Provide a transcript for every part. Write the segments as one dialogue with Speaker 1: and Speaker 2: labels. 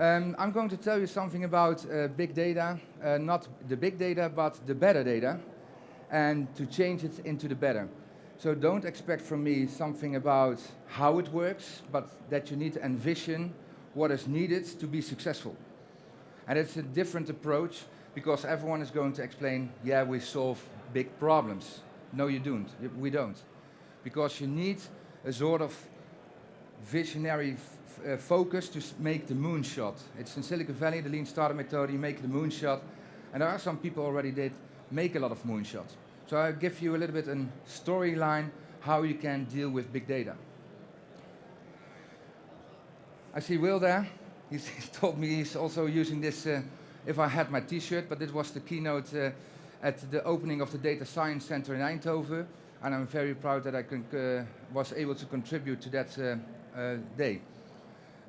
Speaker 1: I'm going to tell you something about big data, not the big data, but the better data, and to change it into the better. So don't expect from me something about how it works, but that you need to envision what is needed to be successful. And it's a different approach, because everyone is going to explain, yeah, we solve big problems. No, you don't. We don't. Because you need a sort of visionary focus to make the moonshot. It's in Silicon Valley, the lean startup method, you make the moonshot. And there are some people already did make a lot of moonshots. So I'll give you a little bit a storyline how you can deal with big data. I see Will there. He's told me he's also using this if I had my t-shirt, but this was the keynote at the opening of the Data Science Center in Eindhoven. And I'm very proud that I was able to contribute to that day.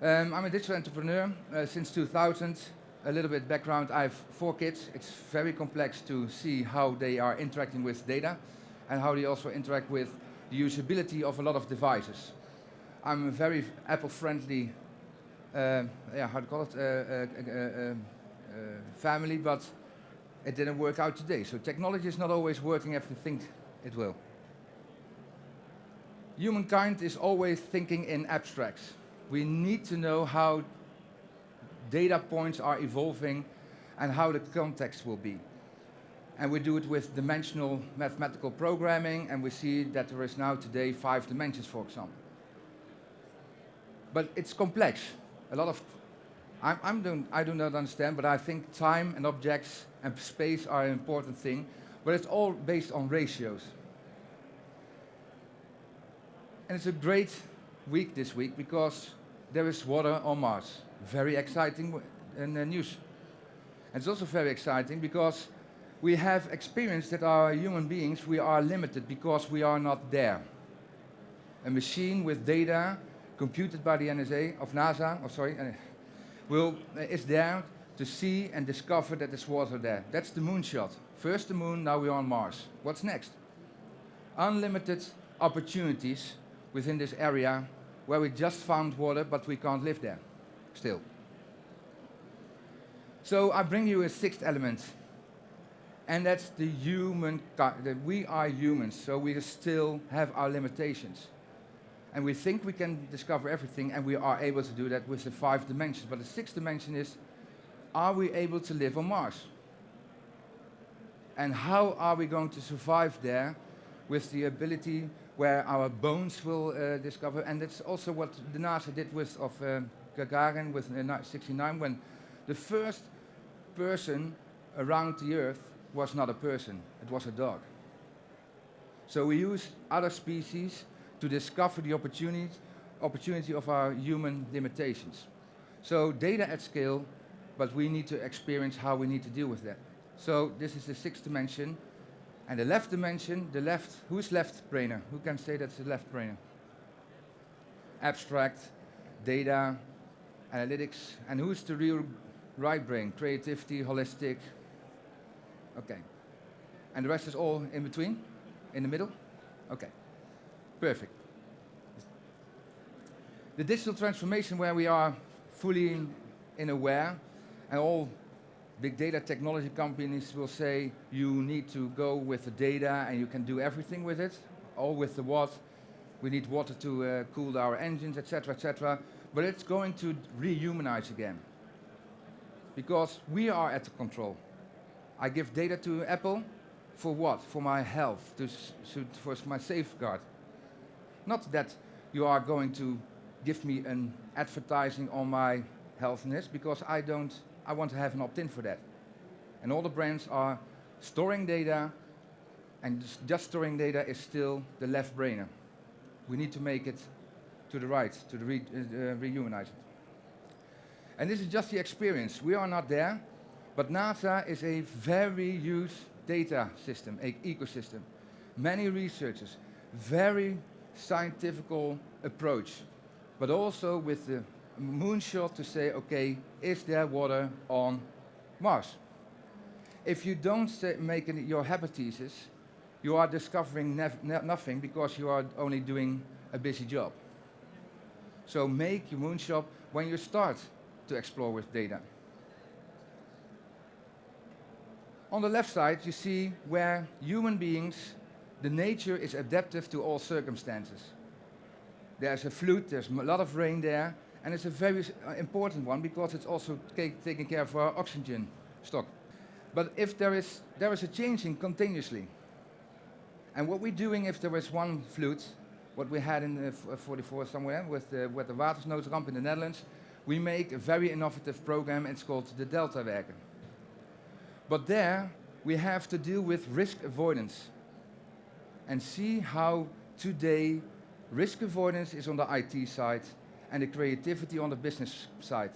Speaker 1: I'm a digital entrepreneur since 2000. A little bit background, I have 4 kids. It's very complex to see how they are interacting with data and how they also interact with the usability of a lot of devices. I'm a very Apple-friendly, how to call it, family, but it didn't work out today. So technology is not always working as we think it will. Humankind is always thinking in abstracts. We need to know how data points are evolving and how the context will be. And we do it with dimensional mathematical programming, and we see that there is now today 5 dimensions, for example. But it's complex. A lot of, I do not understand, but I think time and objects and space are an important thing, but it's all based on ratios. And it's a great week this week because there is water on Mars. Very exciting news. And it's also very exciting because we have experienced that our human beings, we are limited because we are not there. A machine with data computed by the NASA, is there to see and discover that there's water there. That's the moonshot. First the moon, now we're on Mars. What's next? Unlimited opportunities within this area where we just found water, but we can't live there still. So I bring you a 6th element, and that's the human, that we are humans, so we still have our limitations. And we think we can discover everything, and we are able to do that with the 5 dimensions. But the 6th dimension is, are we able to live on Mars? And how are we going to survive there with the ability where our bones will discover? And that's also what the NASA did with Gagarin with 1969, when the first person around the Earth was not a person, it was a dog. So we use other species to discover the opportunity of our human limitations. So data at scale, but we need to experience how we need to deal with that. So this is the 6th dimension. And the left dimension, who's left brainer? Who can say that's the left brainer? Abstract, data, analytics, and who's the real right brain? Creativity, holistic. Okay. And the rest is all in between? In the middle? Okay. Perfect. The digital transformation where we are fully aware, and all big data technology companies will say you need to go with the data and you can do everything with it, all with the what. We need water to cool our engines, etc., etc. But it's going to rehumanize again. Because we are at the control. I give data to Apple for what? For my health, for my safeguard. Not that you are going to give me an advertising on my healthiness, because I want to have an opt-in for that. And all the brands are storing data, and just storing data is still the left brainer. We need to make it to the right, to rehumanize it. And this is just the experience. We are not there, but NASA is a very used data system, an ecosystem. Many researchers, very scientific approach, but also with the moonshot to say, okay, is there water on Mars? If you don't make your hypothesis, you are discovering nothing because you are only doing a busy job. So make your moonshot when you start to explore with data. On the left side, you see where human beings, the nature is adaptive to all circumstances. There's a flood, there's a lot of rain there, and it's a very important one because it's also taking care of our oxygen stock. But if there is a changing continuously, and what we're doing if there is one flood, what we had in 44 somewhere with the watersnoodramp in the Netherlands, we make a very innovative program. It's called the Delta Werken. But there we have to deal with risk avoidance and see how today risk avoidance is on the IT side and the creativity on the business side.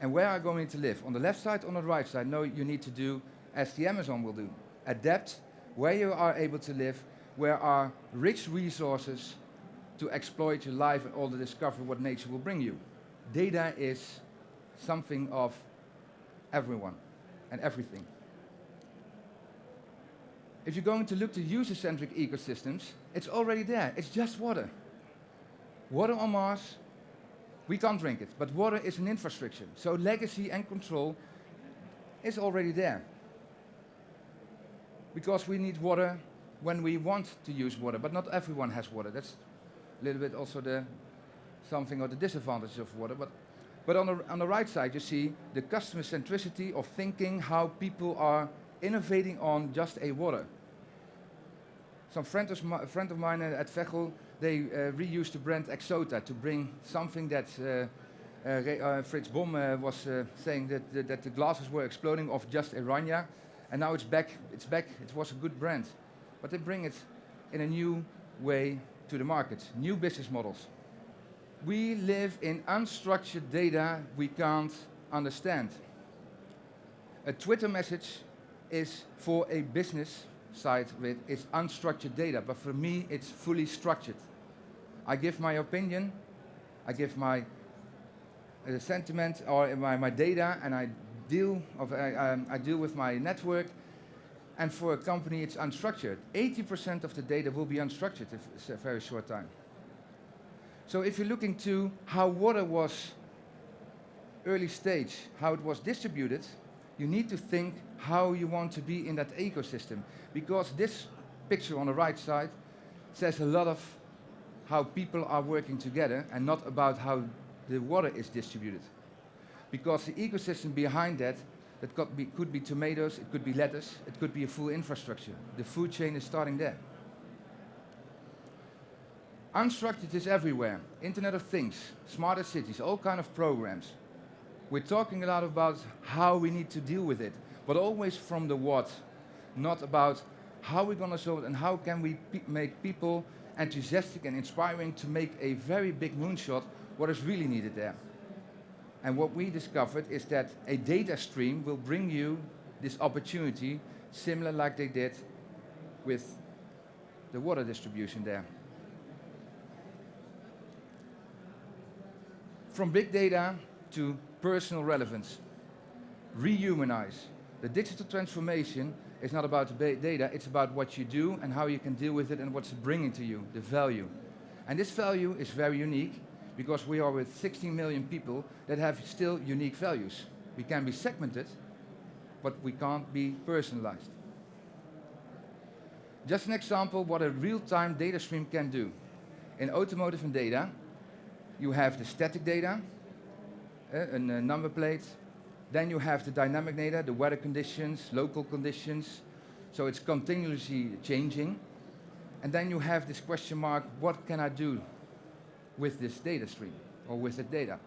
Speaker 1: And where are you going to live? On the left side, on the right side? No, you need to do as the Amazon will do. Adapt where you are able to live, where are rich resources to exploit your life and all the discovery what nature will bring you. Data is something of everyone and everything. If you're going to look to user-centric ecosystems, it's already there. It's just water. Water on Mars, we can't drink it, but water is an infrastructure. So legacy and control is already there. Because we need water when we want to use water, but not everyone has water. That's a little bit also something of the disadvantage of water. But on the right side, you see the customer centricity of thinking how people are innovating on just a water. Some friend of mine at Veghel, they reused the brand Exota to bring something that Fritz Bohm was saying that the glasses were exploding of just Irania, and now it's back. It was a good brand, but they bring it in a new way to the market, new business models. We live in unstructured data we can't understand. A Twitter message is for a business side of it, it's unstructured data, but for me it's fully structured. I give my opinion, I give my sentiment or my data, and I deal with my network, and for a company it's unstructured. 80% of the data will be unstructured if it's a very short time. So if you're looking to how water was early stage, how it was distributed, you need to think how you want to be in that ecosystem. Because this picture on the right side says a lot of how people are working together and not about how the water is distributed. Because the ecosystem behind that could be tomatoes, it could be lettuce, it could be a full infrastructure. The food chain is starting there. Unstructured is everywhere. Internet of Things, smarter cities, all kind of programs. We're talking a lot about how we need to deal with it, but always from the what, not about how we're going to solve it and how can we make people enthusiastic and inspiring to make a very big moonshot, what is really needed there. And what we discovered is that a data stream will bring you this opportunity, similar like they did with the water distribution there. From big data to personal relevance. Rehumanize. The digital transformation is not about the data, it's about what you do and how you can deal with it and what's bringing to you, the value. And this value is very unique because we are with 16 million people that have still unique values. We can be segmented, but we can't be personalized. Just an example what a real-time data stream can do. In automotive and data, you have the static data, a number plate. Then you have the dynamic data, the weather conditions, local conditions. So it's continuously changing. And then you have this question mark, what can I do with this data stream or with the data?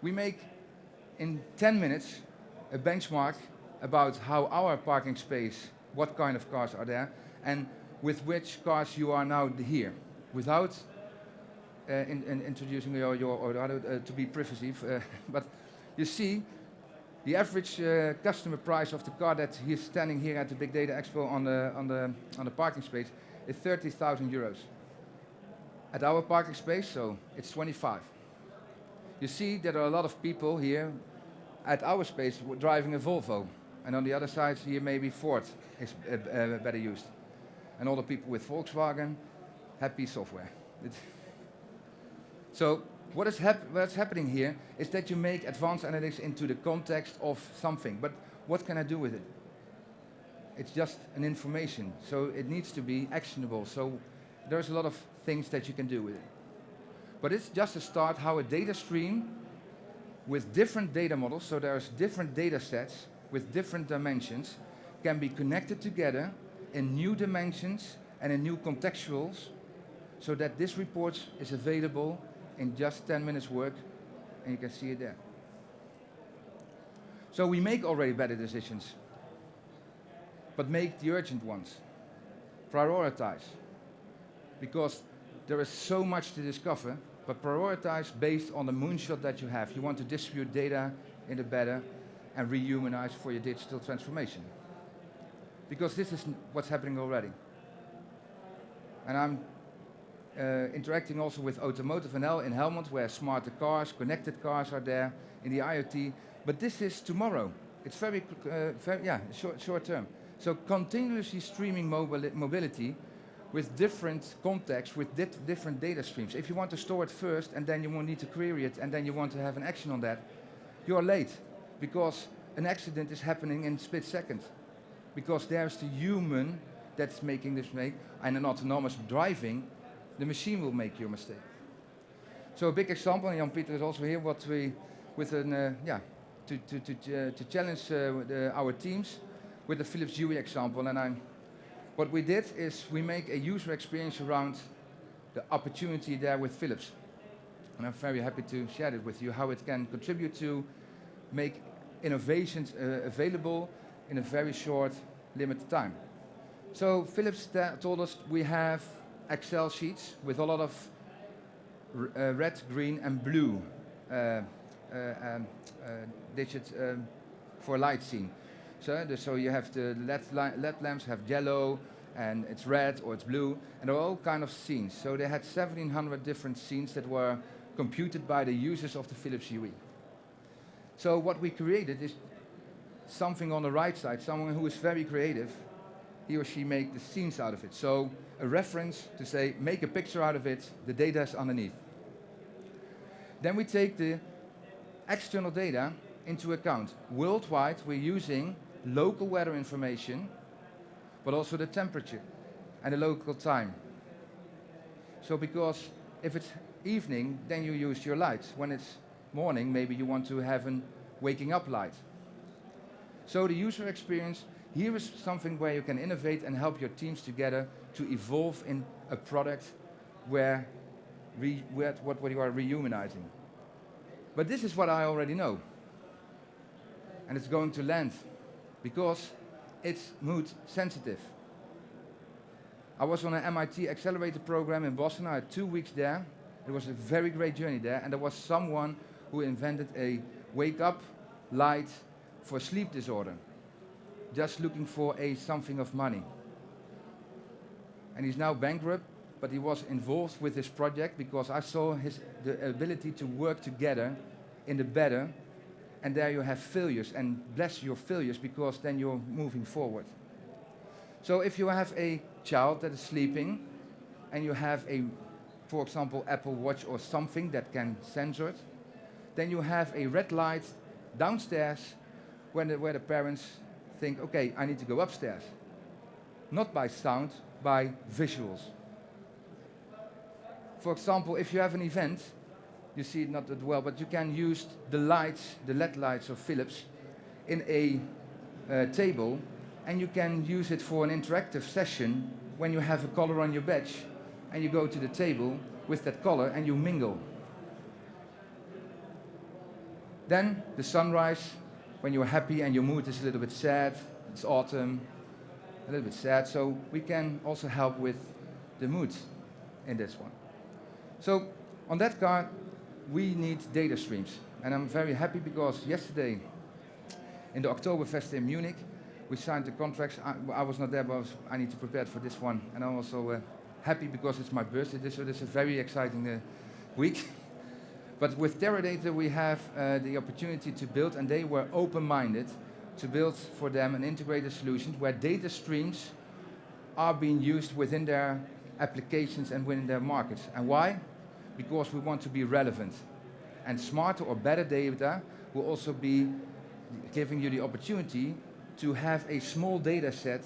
Speaker 1: We make in 10 minutes a benchmark about how our parking space, what kind of cars are there, and with which cars you are now here, without introducing to be privacy, but you see the average customer price of the car that he's standing here at the Big Data Expo on the parking space is 30,000 euros. At our parking space, so it's 25. You see there are a lot of people here at our space driving a Volvo. And on the other side here maybe Ford is better used. And all the people with Volkswagen, happy software. So what's happening here is that you make advanced analytics into the context of something. But what can I do with it? It's just an information, so it needs to be actionable. So there's a lot of things that you can do with it. But it's just a start how a data stream with different data models, so there's different data sets with different dimensions, can be connected together in new dimensions and in new contextuals, so that this report is available in just 10 minutes work, and you can see it there. So we make already better decisions, but make the urgent ones. Prioritize, because there is so much to discover, but prioritize based on the moonshot that you have. You want to distribute data in the better and rehumanize for your digital transformation. Because this is what's happening already. And I'm interacting also with automotive and in Helmond, where smarter cars, connected cars are there, in the IoT. But this is tomorrow. It's very short term. So continuously streaming mobility with different contexts, with different data streams. If you want to store it first, and then you won't need to query it, and then you want to have an action on that, you're late, because an accident is happening in a split second. Because there's the human that's making this mistake, and an autonomous driving, the machine will make your mistake. So a big example, and Jan-Pieter is also here, what we, with an, to challenge our teams with the Philips Hue example. And what we did is we make a user experience around the opportunity there with Philips. And I'm very happy to share it with you, how it can contribute to make innovations available in a very short, limited time. So Philips told us we have Excel sheets with a lot of red, green and blue digits for light scene. So you have the LED lamps have yellow, and it's red or it's blue, and they're all kind of scenes. So they had 1,700 different scenes that were computed by the users of the Philips Hue. So what we created is something on the right side, someone who is very creative, he or she make the scenes out of it. So a reference to say, make a picture out of it, the data is underneath. Then we take the external data into account. Worldwide, we're using local weather information, but also the temperature and the local time. So because if it's evening, then you use your lights. When it's morning, maybe you want to have a waking up light. So the user experience, here is something where you can innovate and help your teams together to evolve in a product where what you are rehumanizing. But this is what I already know. And it's going to land because it's mood sensitive. I was on an MIT accelerator program in Boston. I had 2 weeks there. It was a very great journey there. And there was someone who invented a wake-up light for sleep disorder, just looking for something of money. And he's now bankrupt, but he was involved with this project because I saw the ability to work together in the better, and there you have failures, and bless your failures because then you're moving forward. So if you have a child that is sleeping, and you have for example, Apple Watch or something that can sensor it, then you have a red light downstairs where the parents think, okay, I need to go upstairs. Not by sound, by visuals. For example, if you have an event, you see it not that well, but you can use the lights, the LED lights of Philips, in a table, and you can use it for an interactive session when you have a color on your badge, and you go to the table with that color and you mingle. Then the sunrise, when you're happy and your mood is a little bit sad, it's autumn, a little bit sad, so we can also help with the mood in this one. So on that card, we need data streams. And I'm very happy because yesterday in the Oktoberfest in Munich, we signed the contracts. I was not there, but I need to prepare for this one. And I'm also happy because it's my birthday, so this is a very exciting week. But with Teradata, we have the opportunity to build, and they were open-minded, to build for them an integrated solution where data streams are being used within their applications and within their markets. And why? Because we want to be relevant. And smarter or better data will also be giving you the opportunity to have a small data set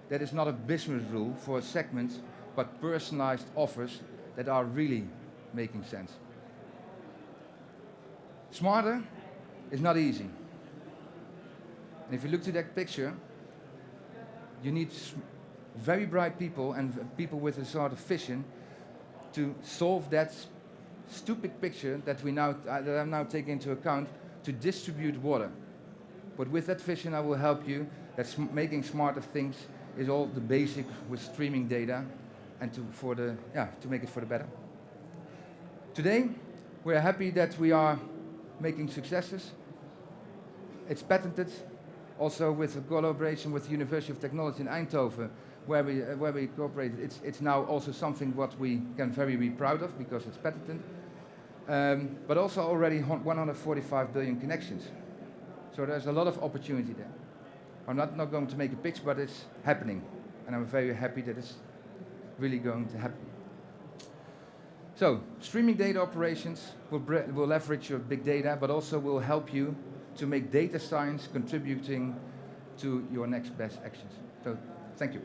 Speaker 1: that is not a business rule for a segment, but personalized offers that are really making sense. Smarter is not easy. And if you look to that picture, you need very bright people and people with a sort of vision to solve that stupid picture that I'm now taking into account to distribute water. But with that vision, I will help you that making smarter things is all the basic with streaming data and to make it for the better. Today, we're happy that we are making successes. It's patented, also with a collaboration with the University of Technology in Eindhoven, where we cooperate. It's now also something what we can very be proud of because it's patented. But also already 145 billion connections. So there's a lot of opportunity there. I'm not going to make a pitch, but it's happening. And I'm very happy that it's really going to happen. So, streaming data operations will leverage your big data, but also will help you to make data science contributing to your next best actions. So, thank you.